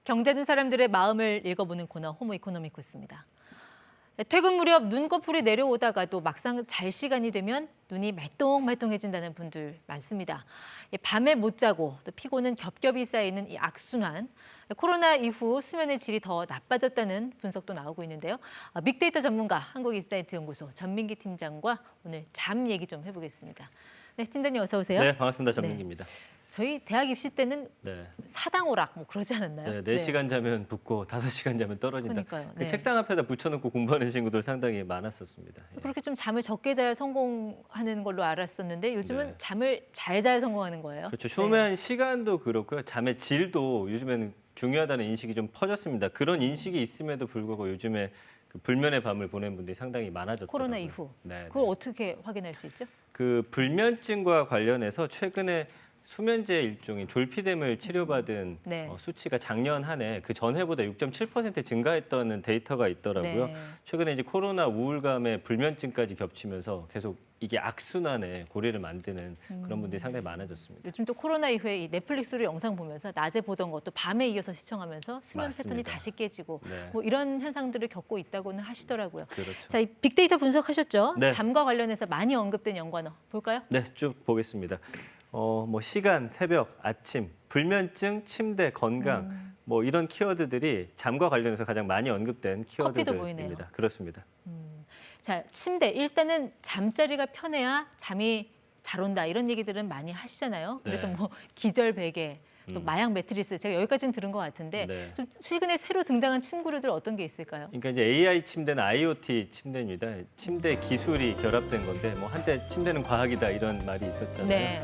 경제는 사람들의 마음을 읽어보는 코너 호모 이코노미쿠스입니다. 퇴근 무렵 눈꺼풀이 내려오다가도 막상 잘 시간이 되면 눈이 말똥말똥해진다는 분들 많습니다. 밤에 못 자고 또 피곤은 겹겹이 쌓이는 이 악순환. 코로나 이후 수면의 질이 더 나빠졌다는 분석도 나오고 있는데요. 빅데이터 전문가 한국인사이트 연구소 전민기 팀장과 오늘 잠 얘기 좀 해보겠습니다. 네, 팀장님 어서 오세요. 네, 반갑습니다. 전민기입니다. 저희 대학 입시 때는 네. 사당오락 뭐 그러지 않았나요? 네, 4시간 자면 붙고 5시간 자면 떨어진다. 그러니까요. 그 네. 책상 앞에다 붙여놓고 공부하는 친구들 상당히 많았었습니다. 예. 그렇게 좀 잠을 적게 자야 성공하는 걸로 알았었는데 요즘은 네. 잠을 잘 자야 성공하는 거예요. 그렇죠. 수면 시간도 그렇고요. 잠의 질도 요즘에는 중요하다는 인식이 좀 퍼졌습니다. 그런 인식이 있음에도 불구하고 요즘에 그 불면의 밤을 보낸 분들이 상당히 많아졌더라고요. 코로나 이후. 네, 그걸 네. 어떻게 확인할 수 있죠? 그 불면증과 관련해서 최근에 수면제 일종인 졸피뎀을 치료받은 네. 수치가 작년 한 해 그 전해보다 6.7% 증가했다는 데이터가 있더라고요. 네. 최근에 이제 코로나 우울감에 불면증까지 겹치면서 계속 이게 악순환에 고리를 만드는 그런 분들이 상당히 많아졌습니다. 요즘 또 코로나 이후에 이 넷플릭스로 영상 보면서 낮에 보던 것도 밤에 이어서 시청하면서 수면 맞습니다. 패턴이 다시 깨지고 네. 뭐 이런 현상들을 겪고 있다고는 하시더라고요. 그렇죠. 자, 이 빅데이터 분석하셨죠? 네. 잠과 관련해서 많이 언급된 연관어 볼까요? 네, 쭉 보겠습니다. 뭐 시간, 새벽, 아침, 불면증, 침대, 건강 뭐 이런 키워드들이 잠과 관련해서 가장 많이 언급된 커피도 보이네요. 키워드들입니다. 그렇습니다. 자, 침대. 일단은 잠자리가 편해야 잠이 잘 온다. 이런 얘기들은 많이 하시잖아요. 그래서 네. 뭐 기절 베개, 또 마약 매트리스 제가 여기까지는 들은 것 같은데 네. 좀 최근에 새로 등장한 침구류들 어떤 게 있을까요? 그러니까 이제 AI 침대는 IoT 침대입니다. 침대 기술이 결합된 건데 뭐 한때 침대는 과학이다 이런 말이 있었잖아요. 네.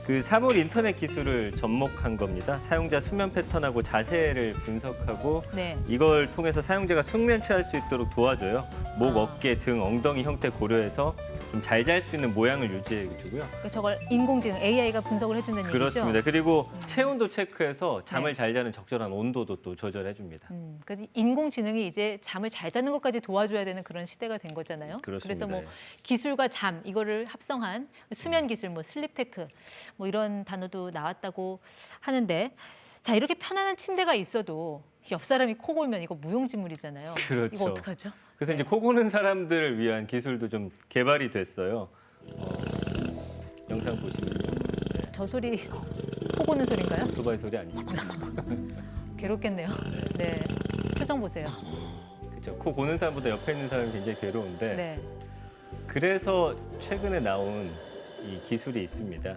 그 사물 인터넷 기술을 접목한 겁니다. 사용자 수면 패턴하고 자세를 분석하고 네. 이걸 통해서 사용자가 숙면 취할 수 있도록 도와줘요. 목, 아. 어깨, 등, 엉덩이 형태 고려해서 좀 잘 잘 수 있는 모양을 유지해주고요. 그러니까 저걸 인공지능 AI가 분석을 해준다는 그렇습니다. 얘기죠? 그리고 체온도 체크해서 잠을 네. 잘 자는 적절한 온도도 또 조절해줍니다. 그러니까 인공지능이 이제 잠을 잘 자는 것까지 도와줘야 되는 그런 시대가 된 거잖아요. 그렇습니다. 그래서 뭐 예. 기술과 잠 이거를 합성한 수면 기술, 뭐 슬립테크 뭐 이런 단어도 나왔다고 하는데 자 이렇게 편안한 침대가 있어도 옆 사람이 코 골면 이거 무용지물이잖아요. 그렇죠. 이거 어떡하죠? 그래서 네. 이제 코 고는 사람들을 위한 기술도 좀 개발이 됐어요. 영상 보시면요. 저 소리 코 고는 소리인가요? 오토바이 소리 아니죠? 괴롭겠네요. 네. 표정 보세요. 그렇죠. 코 고는 사람보다 옆에 있는 사람이 굉장히 괴로운데 네. 그래서 최근에 나온 이 기술이 있습니다.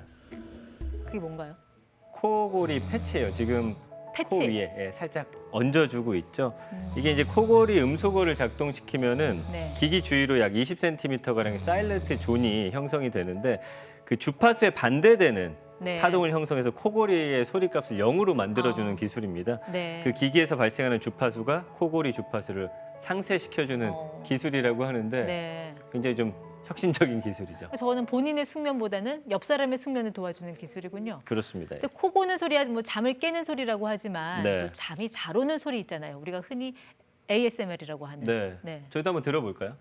그게 뭔가요? 코골이 패치예요. 지금 패치. 코 위에 살짝 얹어주고 있죠. 이게 이제 코골이 음소거를 작동시키면은 네. 기기 주위로 약 20cm 가량의 사일런트 존이 형성이 되는데 그 주파수에 반대되는 네. 파동을 형성해서 코골이의 소리값을 0으로 만들어주는 아. 기술입니다. 네. 그 기기에서 발생하는 주파수가 코골이 주파수를 상쇄시켜주는 기술이라고 하는데 네. 굉장히 좀 혁신적인 기술이죠. 저거는 본인의 숙면보다는 옆 사람의 숙면을 도와주는 기술이군요. 그렇습니다. 근데 코 고는 소리야 뭐 잠을 깨는 소리라고 하지만 네. 또 잠이 잘 오는 소리 있잖아요. 우리가 흔히 ASMR이라고 하는. 네. 네. 저희도 한번 들어볼까요?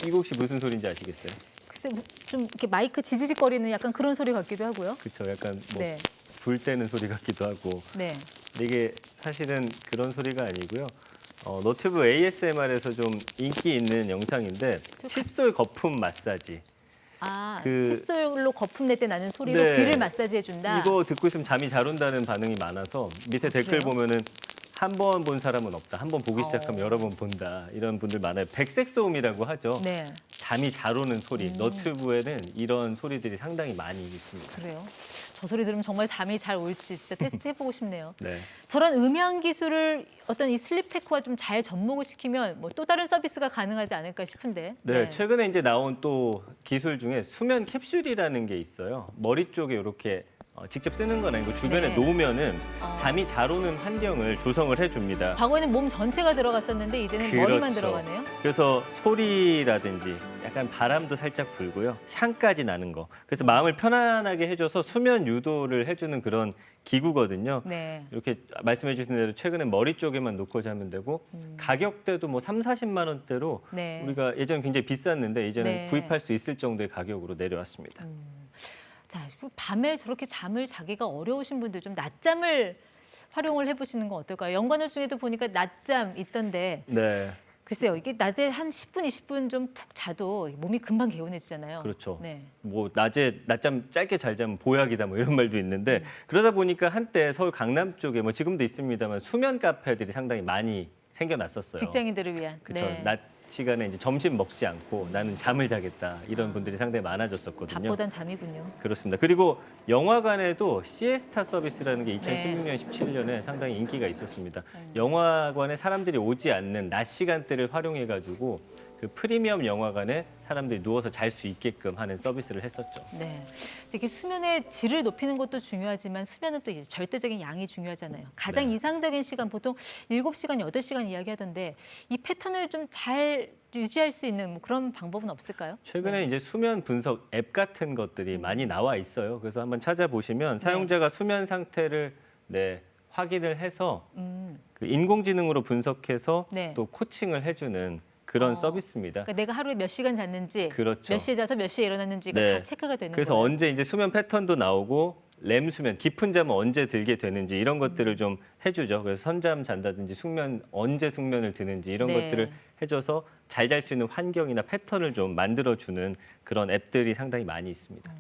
이거 혹시 무슨 소리인지 아시겠어요? 글쎄 좀 이렇게 마이크 지지직거리는 약간 그런 소리 같기도 하고요. 그렇죠. 약간 뭐 네. 불 때는 소리 같기도 하고. 네. 근데 이게 사실은 그런 소리가 아니고요. 너튜브 ASMR에서 좀 인기 있는 영상인데 칫솔 거품 마사지. 아, 그- 칫솔로 거품 낼 때 나는 소리로 네. 귀를 마사지해 준다. 이거 듣고 있으면 잠이 잘 온다는 반응이 많아서 밑에 댓글 그래요? 보면은 한 번 본 사람은 없다. 한 번 보기 시작하면 어. 여러 번 본다. 이런 분들 많아요. 백색 소음이라고 하죠. 네. 잠이 잘 오는 소리. 너튜브에는 이런 소리들이 상당히 많이 있습니다. 그래요. 저 소리 들으면 정말 잠이 잘 올지 진짜 테스트 해보고 싶네요. 네. 저런 음향 기술을 어떤 이 슬립테크와 좀 잘 접목을 시키면 뭐 또 다른 서비스가 가능하지 않을까 싶은데. 네, 최근에 이제 나온 또 기술 중에 수면 캡슐이라는 게 있어요. 머리 쪽에 이렇게 직접 쓰는 건 아니고 주변에 네. 놓으면은 잠이 잘 오는 환경을 조성을 해줍니다. 과거에는 몸 전체가 들어갔었는데 이제는 머리만 그렇죠. 들어가네요. 그래서 소리라든지 약간 바람도 살짝 불고요. 향까지 나는 거. 그래서 마음을 편안하게 해줘서 수면 유도를 해주는 그런 기구거든요. 네. 이렇게 말씀해 주신 대로 최근에 머리 쪽에만 놓고 자면 되고 가격대도 뭐 3, 40만 원대로 네. 우리가 예전 굉장히 비쌌는데 이제는 네. 구입할 수 있을 정도의 가격으로 내려왔습니다. 자, 그 밤에 저렇게 잠을 자기가 어려우신 분들 좀 낮잠을 활용을 해보시는 건 어떨까요? 연관어 중에도 보니까 낮잠 있던데 네. 글쎄요, 이게 낮에 한 10분, 20분 좀 푹 자도 몸이 금방 개운해지잖아요. 그렇죠. 네. 뭐 낮에 낮잠 짧게 잘 자면 보약이다 뭐 이런 말도 있는데 그러다 보니까 한때 서울 강남 쪽에 뭐 지금도 있습니다만 수면 카페들이 상당히 많이 생겨났었어요. 직장인들을 위한. 그렇죠. 네. 낮 시간에 이제 점심 먹지 않고 나는 잠을 자겠다 이런 분들이 상당히 많아졌었거든요. 밥보단 잠이군요. 그렇습니다. 그리고 영화관에도 시에스타 서비스라는 게 네. 2016년, 17년에 상당히 인기가 있었습니다. 영화관에 사람들이 오지 않는 낮 시간대를 활용해가지고 그 프리미엄 영화관에 사람들이 누워서 잘 수 있게끔 하는 서비스를 했었죠. 네. 이렇게 수면의 질을 높이는 것도 중요하지만 수면은 또 이제 절대적인 양이 중요하잖아요. 가장 네. 이상적인 시간 보통 7시간, 8시간 이야기하던데 이 패턴을 좀 잘 유지할 수 있는 뭐 그런 방법은 없을까요? 최근에 이제 수면 분석 앱 같은 것들이 많이 나와 있어요. 그래서 한번 찾아보시면 사용자가 수면 상태를 확인을 해서 그 인공지능으로 분석해서 네. 또 코칭을 해주는 그런 어. 서비스입니다. 그러니까 내가 하루에 몇 시간 잤는지, 그렇죠. 몇 시에 자서 몇 시에 일어났는지가 네. 다 체크가 되는 그래서 거예요. 언제 이제 수면 패턴도 나오고 렘 수면, 깊은 잠은 언제 들게 되는지 이런 것들을 좀 해주죠. 그래서 선잠 잔다든지 숙면 언제 숙면을 드는지 이런 네. 것들을 해줘서 잘 잘 수 있는 환경이나 패턴을 좀 만들어주는 그런 앱들이 상당히 많이 있습니다.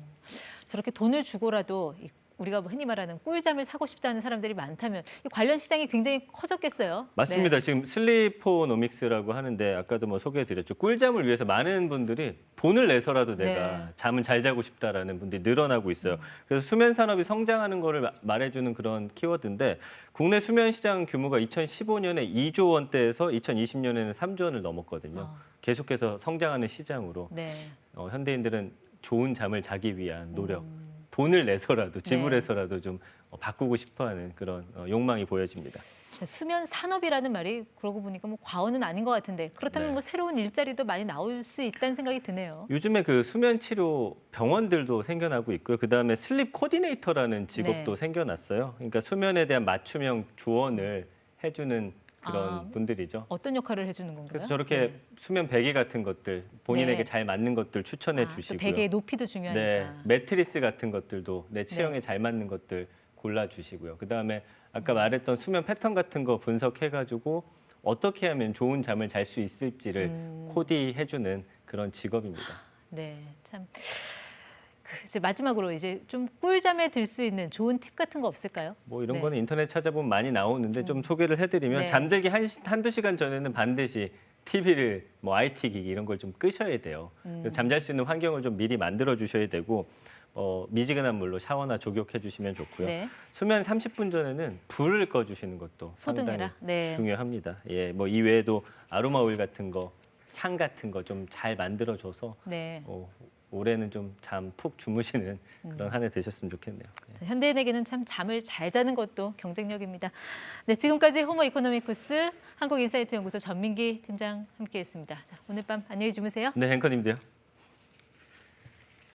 저렇게 돈을 주고라도 우리가 흔히 말하는 꿀잠을 사고 싶다는 사람들이 많다면 이 관련 시장이 굉장히 커졌겠어요. 맞습니다. 네. 지금 슬리포노믹스라고 하는데 아까도 뭐 소개해드렸죠. 꿀잠을 위해서 많은 분들이 돈을 내서라도 내가 네. 잠을 잘 자고 싶다라는 분들이 늘어나고 있어요. 그래서 수면 산업이 성장하는 거를 말해주는 그런 키워드인데 국내 수면 시장 규모가 2015년에 2조 원대에서 2020년에는 3조 원을 넘었거든요. 계속해서 성장하는 시장으로 네. 현대인들은 좋은 잠을 자기 위한 노력, 돈을 내서라도 지불해서라도 좀 바꾸고 싶어하는 그런 욕망이 보여집니다. 수면 산업이라는 말이 그러고 보니까 뭐 과언은 아닌 것 같은데 그렇다면 네. 뭐 새로운 일자리도 많이 나올 수 있다는 생각이 드네요. 요즘에 그 수면 치료 병원들도 생겨나고 있고요. 그다음에 슬립 코디네이터라는 직업도 네. 생겨났어요. 그러니까 수면에 대한 맞춤형 조언을 해주는 그런 아, 분들이죠. 어떤 역할을 해주는 건가요? 그래서 저렇게 네. 수면 베개 같은 것들 본인에게 네. 잘 맞는 것들 추천해 또 주시고요. 베개의 높이도 중요하니까. 네, 매트리스 같은 것들도 내 체형에 네. 잘 맞는 것들 골라주시고요. 그다음에 아까 말했던 수면 패턴 같은 거 분석해가지고 어떻게 하면 좋은 잠을 잘 수 있을지를 코디해주는 그런 직업입니다. 네, 참. 이제 마지막으로 이제 좀 꿀잠에 들 수 있는 좋은 팁 같은 거 없을까요? 뭐 이런 네. 거는 인터넷 찾아보면 많이 나오는데 좀 소개를 해드리면 네. 잠들기 한두 시간 전에는 반드시 TV를 뭐 IT 기기 이런 걸 좀 끄셔야 돼요. 그래서 잠잘 수 있는 환경을 좀 미리 만들어 주셔야 되고 미지근한 물로 샤워나 족욕해 주시면 좋고요. 네. 수면 30분 전에는 불을 꺼 주시는 것도 소등해라. 상당히 네. 중요합니다. 예, 뭐 이외에도 아로마 오일 같은 거, 향 같은 거 좀 잘 만들어 줘서 네. 올해는 좀 잠 푹 주무시는 그런 한 해 되셨으면 좋겠네요. 예. 현대인에게는 참 잠을 잘 자는 것도 경쟁력입니다. 네, 지금까지 호모 이코노미쿠스 한국인사이트 연구소 전민기 팀장 함께했습니다. 자, 오늘 밤 안녕히 주무세요. 네, 앵커님도요.